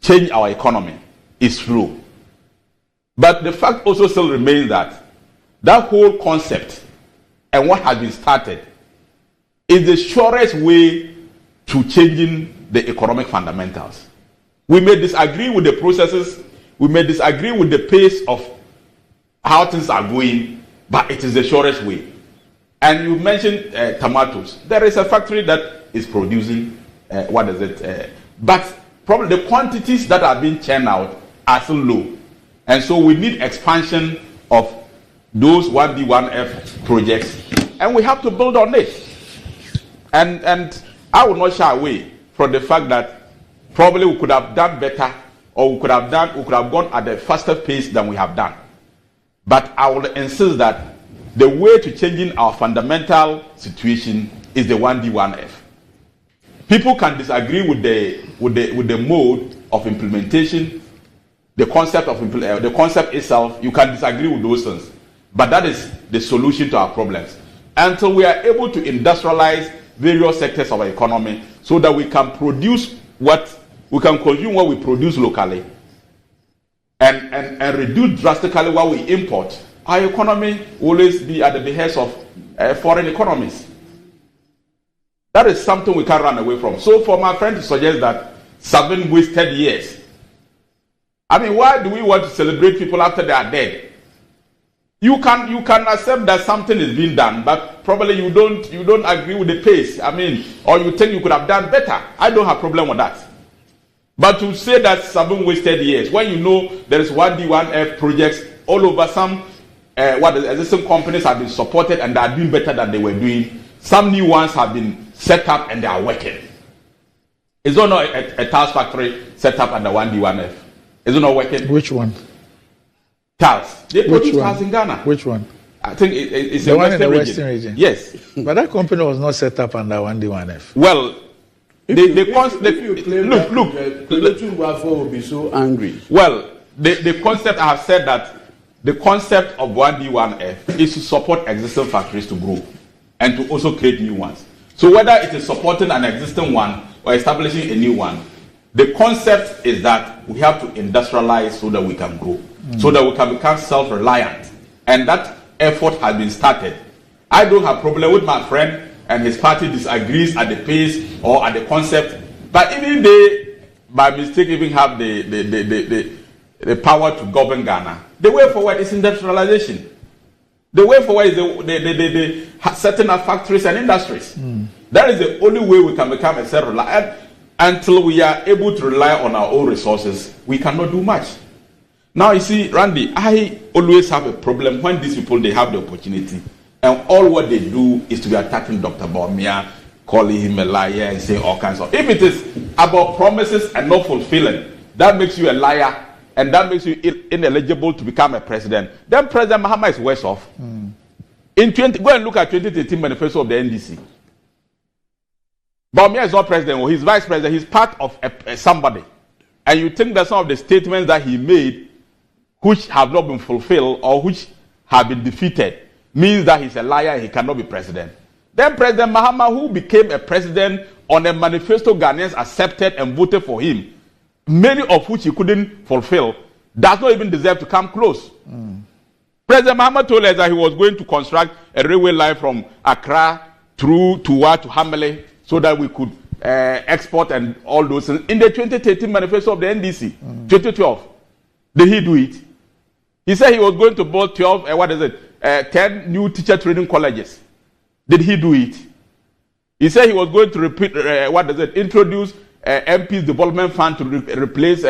change our economy is slow. But the fact also still remains that whole concept and what has been started is the surest way to changing the economic fundamentals. We may disagree with the processes, we may disagree with the pace of how things are going, but it is the surest way. And you mentioned tomatoes. There is a factory that is producing, but probably the quantities that are being churned out are still low. And so we need expansion of those 1D1F projects, and we have to build on it. And I will not shy away from the fact that probably we could have done better, or we could have gone at a faster pace than we have done. But I will insist that the way to changing our fundamental situation is the 1D1F. People can disagree with the mode of implementation, the concept itself. You can disagree with those things, but that is the solution to our problems. Until we are able to industrialize various sectors of our economy, so that we can produce consume what we produce locally, and reduce drastically what we import, our economy will always be at the behest of foreign economies. That is something we can't run away from. So for my friend to suggest that 7 wasted years, I mean, why do we want to celebrate people after they are dead? You can accept that something is being done, but probably you don't agree with the pace. I mean, or you think you could have done better. I don't have a problem with that. But to say that 7 wasted years, when you know there is 1D, 1F projects all over, some existing companies have been supported and they are doing better than they were doing. Some new ones have been set up and they are working. Is there not a tiles factory set up under 1D, 1F? Is it not working? Which one? Tiles. They produce tiles in Ghana. Which one? I think it's the a one in the region. Western region. Yes. But that company was not set up under 1D, 1F. Well, If you claim look. Kelechi will be so angry. Well, the concept, I have said that the concept of 1D, 1F is to support existing factories to grow and to also create new ones. So whether it is supporting an existing one or establishing a new one, the concept is that we have to industrialize so that we can grow, so that we can become self-reliant. And that effort has been started. I don't have problem with my friend and his party disagrees at the pace or at the concept, but even they, by mistake, even have the power to govern Ghana. The way forward is industrialization. The way forward is the setting up factories and industries. That is the only way we can become a self-reliant. Until we are able to rely on our own resources, we cannot do much. Now, you see, Randy, I always have a problem when these people, they have the opportunity, and all what they do is to be attacking Dr. Bawumia, calling him a liar and saying all kinds of. If it is about promises and not fulfilling, that makes you a liar, and that makes you ineligible to become a president, then President Mahama is worse off. Go and look at 2013 manifesto of the NDC. Bawumia is not president, or he's vice president, he's part of somebody. And you think that some of the statements that he made, which have not been fulfilled or which have been defeated, means that he's a liar and he cannot be president. Then President Mahama, who became a president on a manifesto Ghanaians accepted and voted for him, many of which he couldn't fulfill, does not even deserve to come close. President Mahama told us that he was going to construct a railway line from Accra through Tuwa to Hamele, so that we could export and all those things. In the 2013 manifesto of the NDC, 2012, did he do it? He said he was going to build 10 new teacher training colleges. Did he do it? He said he was going to introduce MP's development fund to replace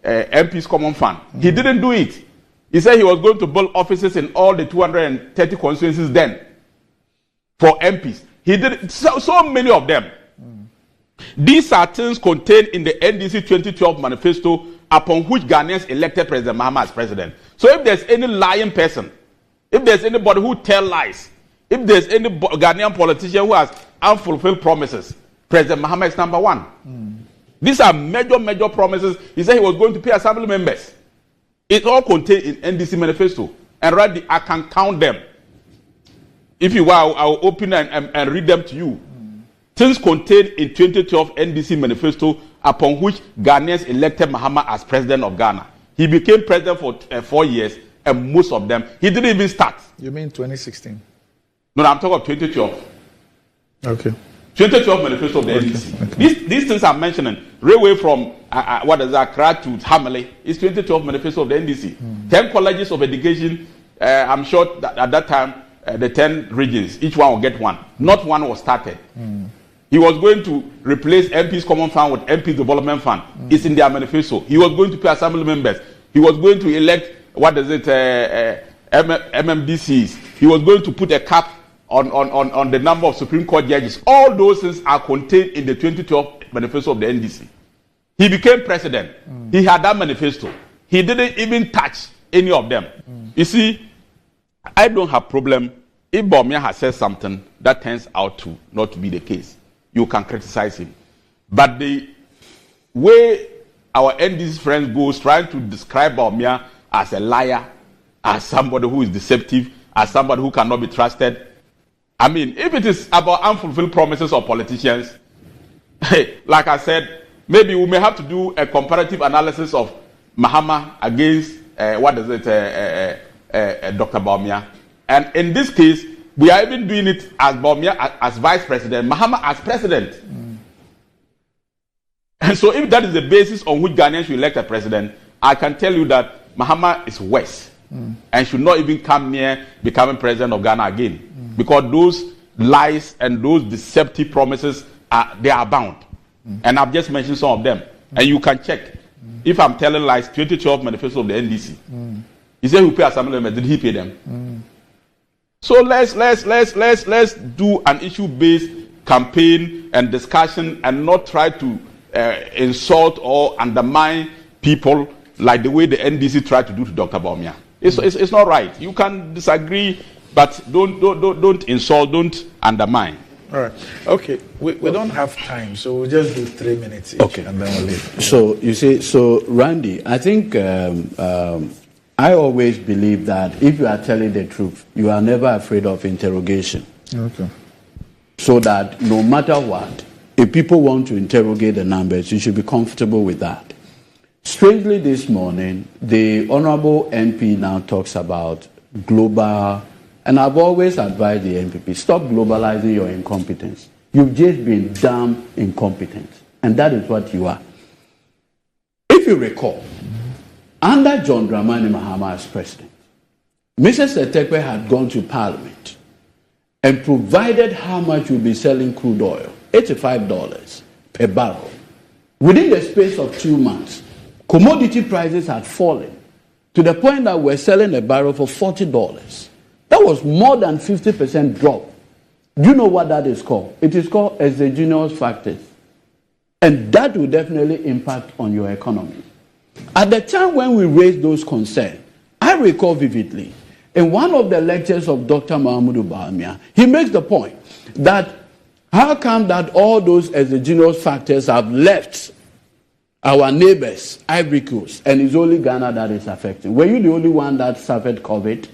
MP's common fund. He didn't do it. He said he was going to build offices in all the 230 constituencies then for MPs. He did so many of them. These are things contained in the NDC 2012 manifesto upon which Ghanaians elected President Mahama as president. So if there's any lying person, if there's anybody who tells lies, if there's any Ghanaian politician who has unfulfilled promises, President Mahama is number one. These are major promises. He said he was going to pay assembly members. It's all contained in NDC manifesto. And right, I can count them. If you want, I'll open and read them to you. Things contained in 2012 NDC manifesto upon which Ghanaians elected Mahama as president of Ghana. He became president for 4 years, and most of them, he didn't even start. You mean 2016? No, I'm talking about 2012. Okay. 2012 manifesto of the NDC. Okay. These things I'm mentioning, railway from Accra to Hamele, is 2012 manifesto of the NDC. 10 colleges of education, I'm sure that at that time, the 10 regions, each one will get one. Not one was started. He was going to replace MP's common fund with MP's development fund. It's in their manifesto. He was going to pay assembly members. He was going to elect, MMDCs. He was going to put a cap on the number of Supreme Court judges. All those things are contained in the 2012 manifesto of the NDC. He became president. He had that manifesto. He didn't even touch any of them. You see, I don't have problem if Bawumia has said something that turns out to not to be the case. You can criticize him. But the way our NDC friends goes trying to describe Bawumia as a liar, as somebody who is deceptive, as somebody who cannot be trusted. I mean, if it is about unfulfilled promises of politicians, like I said, maybe we may have to do a comparative analysis of Mahama against Dr. Bawumia. And in this case, we are even doing it as Bawumia as vice president, Mahama as president. And so if that is the basis on which Ghanaians should elect a president, I can tell you that Mahama is worse and should not even come near becoming president of Ghana again. Because those lies and those deceptive promises, they are bound. And I've just mentioned some of them. And you can check. If I'm telling lies, 2012 manifesto of the NDC. He said he will pay assembly members. Did he pay them? So let's do an issue-based campaign and discussion and not try to insult or undermine people like the way the NDC tried to do to Dr. Bawumia. It's not right. You can disagree, but don't insult, don't undermine. All right. Okay. We don't have time, so we'll just do 3 minutes each, Okay. and then we'll leave. So you see, Randy, I think I always believe that if you are telling the truth, you are never afraid of interrogation. Okay. So that no matter what, if people want to interrogate the numbers, you should be comfortable with that. Strangely, this morning, the Honorable MP now talks about global, and I've always advised the NPP, stop globalizing your incompetence. You've just been damn incompetent, and that is what you are. If you recall, under John Dramani Mahama as president, Mrs. Etekwe had gone to Parliament and provided how much you'll be selling crude oil, $85 per barrel. Within the space of 2 months, commodity prices had fallen to the point that we're selling a barrel for $40. That was more than 50% drop. Do you know what that is called? It is called exogenous factors. And that will definitely impact on your economy. At the time when we raised those concerns, I recall vividly, in one of the lectures of Dr. Mahmoud Bawumia, he makes the point that how come that all those exogenous factors have left our neighbors, Ivory Coast, and it's only Ghana that is affected? Were you the only one that suffered COVID?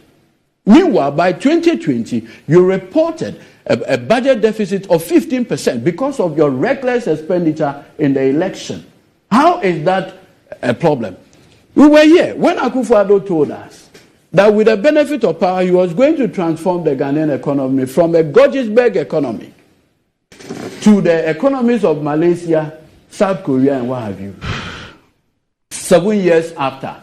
Meanwhile, by 2020, you reported a budget deficit of 15% because of your reckless expenditure in the election. How is that a problem? We were here when Akufo-Addo told us that with the benefit of power, he was going to transform the Ghanaian economy from a Georgesburg economy to the economies of Malaysia, South Korea, and what have you. 7 years after,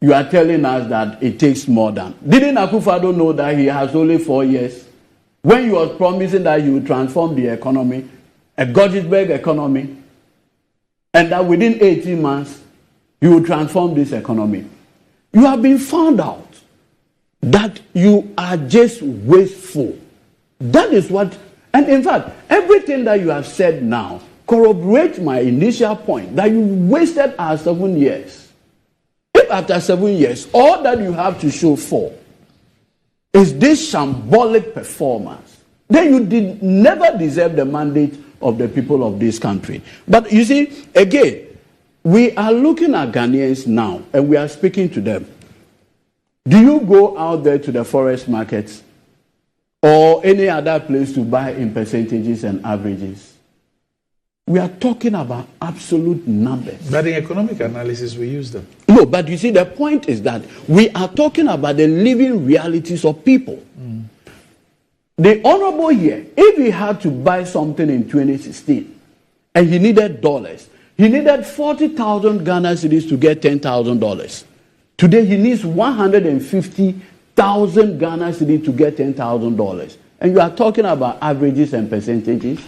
you are telling us that it takes more than. Didn't Akufo-Addo know that he has only 4 years? When he was promising that he would transform the economy, a Georgesburg economy, and that within 18 months, he will transform this economy. You have been found out that you are just wasteful. That is what, and in fact, everything that you have said now corroborates my initial point that you wasted our 7 years. If after 7 years, all that you have to show for is this shambolic performance, then you did never deserve the mandate of the people of this country. But you see, again, we are looking at Ghanaians now and we are speaking to them. Do you go out there to the forest markets or any other place to buy in percentages and averages? We are talking about absolute numbers. But in economic analysis, we use them. No, but you see, the point is that we are talking about the living realities of people. The honorable here, if he had to buy something in 2016 and he needed dollars, he needed 40,000 Ghana cedis to get $10,000. Today he needs 150,000 Ghana cedis to get $10,000. And you are talking about averages and percentages.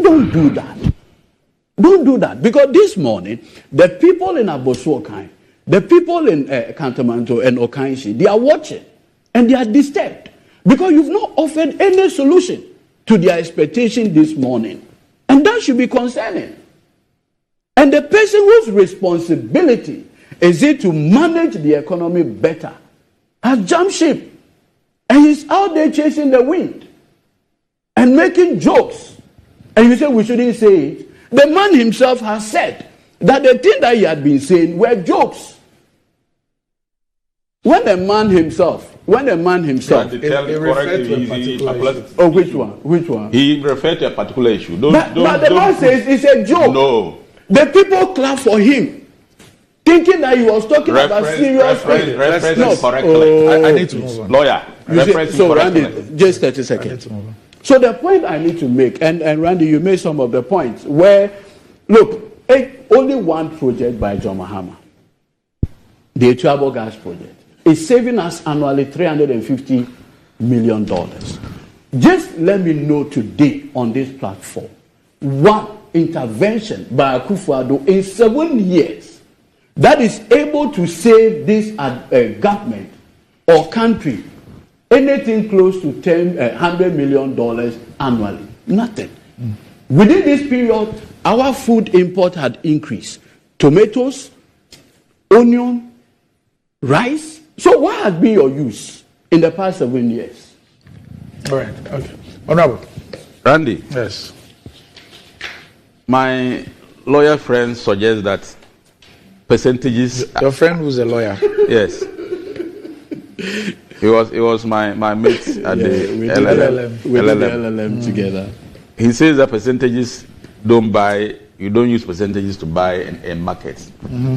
Don't do that. Don't do that. Because this morning, the people in Abosuokai, the people in Kantamanto and Okainshi, they are watching and they are disturbed. Because you've not offered any solution to their expectation this morning. And that should be concerning. And the person whose responsibility is it to manage the economy better has jumped ship. And he's out there chasing the wind and making jokes. And you say we shouldn't say it. The man himself has said that the thing that he had been saying were jokes. When the man himself, Which one? He referred to a particular issue. But the man says it's a joke. No. The people clap for him. thinking that he was talking about serious things. Reference correctly. I need to move on. Lawyer, reference So correctly. Randy, just 30 seconds. So the point I need to make, and Randy, you made some of the points where, look, only one project by John Mahama, the Etuabo gas project, is saving us annually $350 million. Just let me know today on this platform, one intervention by Akufo-Addo in 7 years that is able to save this government or country anything close to $100 million annually. Nothing. Within this period, our food import had increased. Tomatoes, onion, rice. So what has been your use in the past 7 years? All right. Okay. Honorable. Randy. Yes. My lawyer friend suggests that percentages. Your friend who's a lawyer. Yes. He was my mate at the LLM together. He says that percentages you don't use percentages to buy in markets. Mm-hmm.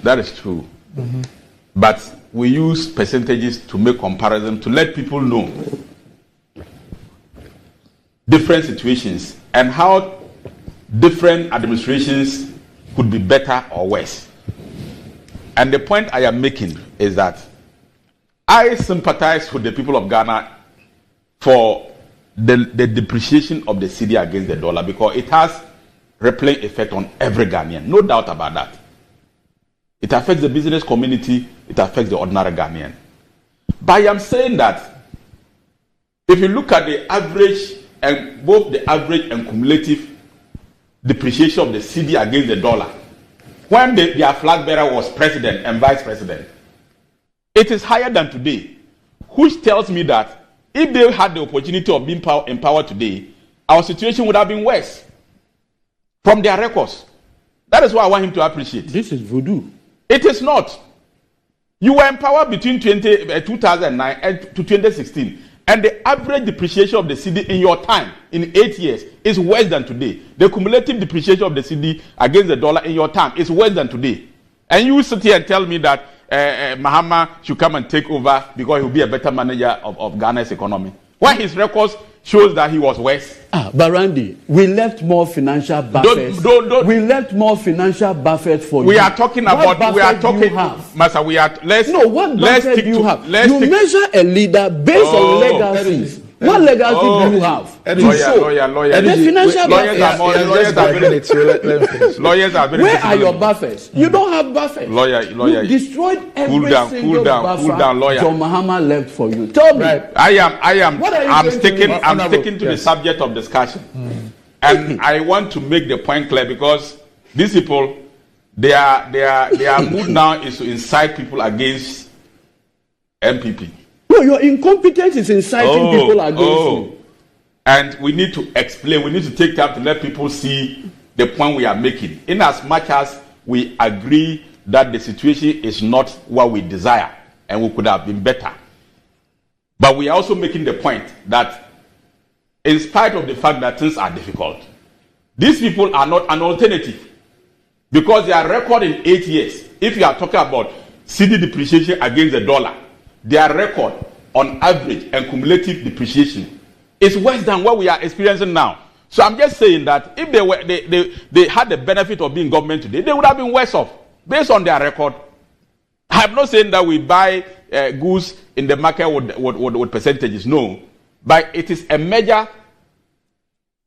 That is true. Mm-hmm. But we use percentages to make comparison, to let people know different situations and how different administrations could be better or worse. And the point I am making is that I sympathize with the people of Ghana for the depreciation of the cedi against the dollar, because it has rippling effect on every Ghanaian. No doubt about that. It affects the business community, it affects the ordinary Ghanaian. But I am saying that if you look at the average, and both the average and cumulative depreciation of the cedi against the dollar, when their flag bearer was president and vice president, it is higher than today, which tells me that if they had the opportunity of being in power today, our situation would have been worse from their records. That is why I want him to appreciate. This is voodoo. It is not. You were in power between 2009 and to 2016, and the average depreciation of the cedi in your time, in 8 years, is worse than today. The cumulative depreciation of the cedi against the dollar in your time is worse than today. And you sit here and tell me that Mahama should come and take over because he will be a better manager of Ghana's economy, when his records shows that he was worse. But Randy, we left more financial buffers. We left more financial buffers for you. We are talking about. Master, what buffet do you have? You measure a leader based on legacies. What legacy do you have? Lawyer. The financial Lawyers are very. Where are your buffers? You don't have buffers. Lawyer. You destroyed every single buffer cool down, lawyer. John Mahama left for you. Tell me. Right. I'm sticking to the subject of discussion, and I want to make the point clear, because these people, their mood now is to incite people against MPP. No, your incompetence is inciting people against you. And we need to explain, we need to take time to let people see the point we are making. In as much as we agree that the situation is not what we desire and we could have been better. But we are also making the point that in spite of the fact that things are difficult, these people are not an alternative, because their record in 8 years, if you are talking about cedi depreciation against the dollar, their record on average and cumulative depreciation is worse than what we are experiencing now. So I'm just saying that if they had the benefit of being government today, they would have been worse off based on their record. I'm not saying that we buy goods in the market with percentages, no, but it is a measure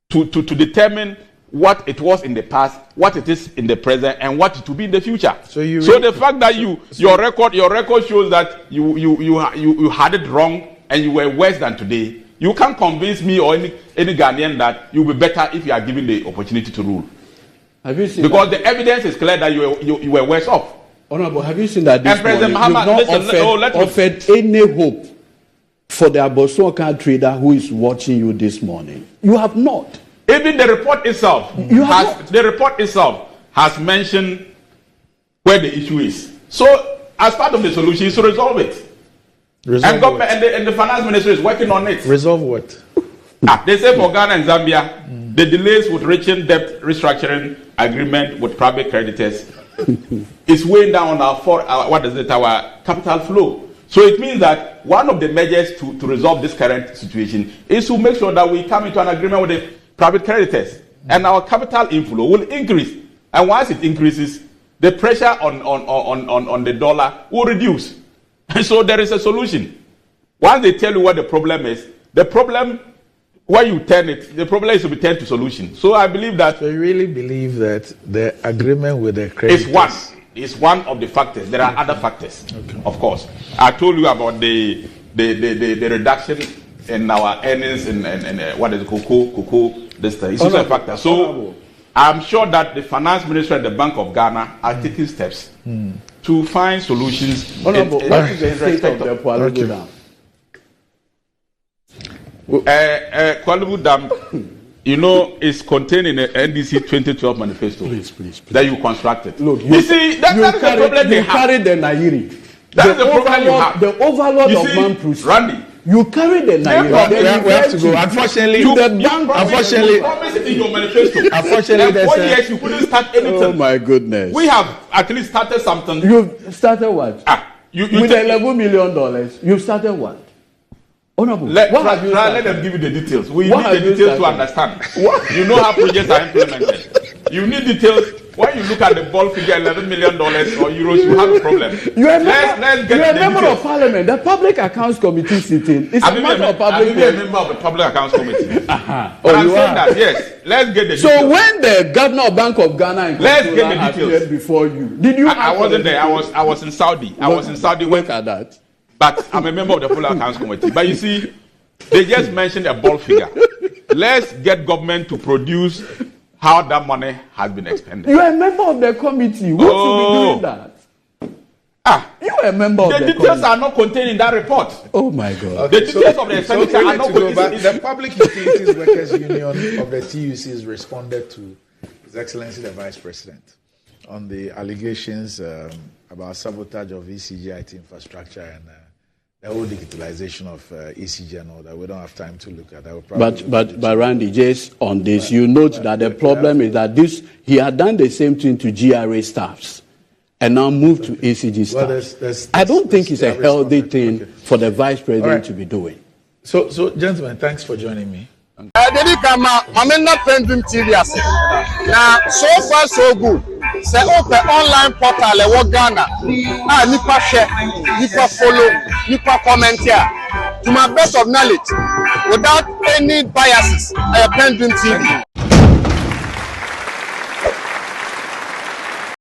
to determine what it was in the past, what it is in the present, and what it will be in the future. So the fact that your record shows that you had it wrong and you were worse than today, you can't convince me or any Ghanaian that you'll be better if you are given the opportunity to rule. Have you seen? Because the evidence is clear that you were worse off. Honorable, have you seen that this morning? President Mahama, you've not offered any hope for the Abosoka trader who is watching you this morning. You have not. Even the report itself has mentioned where the issue is. So, as part of the solution is to resolve it. And the finance minister is working on it. Resolve what? They say for Ghana and Zambia, the delays with reaching debt restructuring agreement with private creditors is weighing down our capital flow. So it means that one of the measures to resolve this current situation is to make sure that we come into an agreement with the private creditors, and our capital inflow will increase. And once it increases, the pressure on the dollar will reduce. And so there is a solution. Once they tell you what the problem is, the problem, when you turn it, the problem is to be turned to solution. So I believe that. So you really believe that the agreement with the creditors is one of the factors. There are other factors, of course. I told you about the reduction in our earnings and what is cocoa this time. It's also a factor. So I'm sure that the finance minister and the Bank of Ghana are taking steps to find solutions. What is the state of the Kuala Dam? Kuala Dam, you know, is contained in the NDC 2012 manifesto. Please. That you constructed. Look, you see, that's the problem they have. You carried the Nairi. That's the problem you have. The overlord of Mampus. Randy. You carry the Naira. We have to go. Unfortunately, you promised it in your manifesto. Unfortunately, for 4 years you couldn't start anything. Oh my goodness. We have at least started something. You've started what? You with $11 million, you've started what? Honorable. Let them give you the details. We need the details to understand. You know how projects are implemented. You need details. When you look at the ball figure, $11 million or euros, you have a problem. You're a member of parliament. The Public Accounts Committee sitting. It's a matter of public. I'm a member of the Public Accounts Committee. But I'm saying that, yes, let's get the details. So when the governor of Bank of Ghana and Controller appeared before you, did you? I wasn't there. I was in Saudi. I was in Saudi. Look at that. But I'm a member of the Public Accounts Committee. But you see, they just mentioned a ball figure. Let's get government to produce how that money has been expended. You are a member of the committee. What should be doing that? You are a member of the committee. The details are not contained in that report. Oh my God. Okay, the details of the expenditure are not contained. The Public Utilities Workers Union of the TUCs responded to His Excellency the Vice President on the allegations about sabotage of ECG IT infrastructure and the whole digitalization of ECG and all that. We don't have time to look at that. But Randy, just on this, you note that the problem is that he had done the same thing to GRA staffs and now moved to ECG staffs. I don't think it's a healthy thing for the Vice President to be doing. So, gentlemen, thanks for joining me. PENDREAM TV. Now, so far so good. Say open online portal Ghana. Nipa share, nipa follow, nipa comment here. To my best of knowledge, without any biases, PENDREAM TV.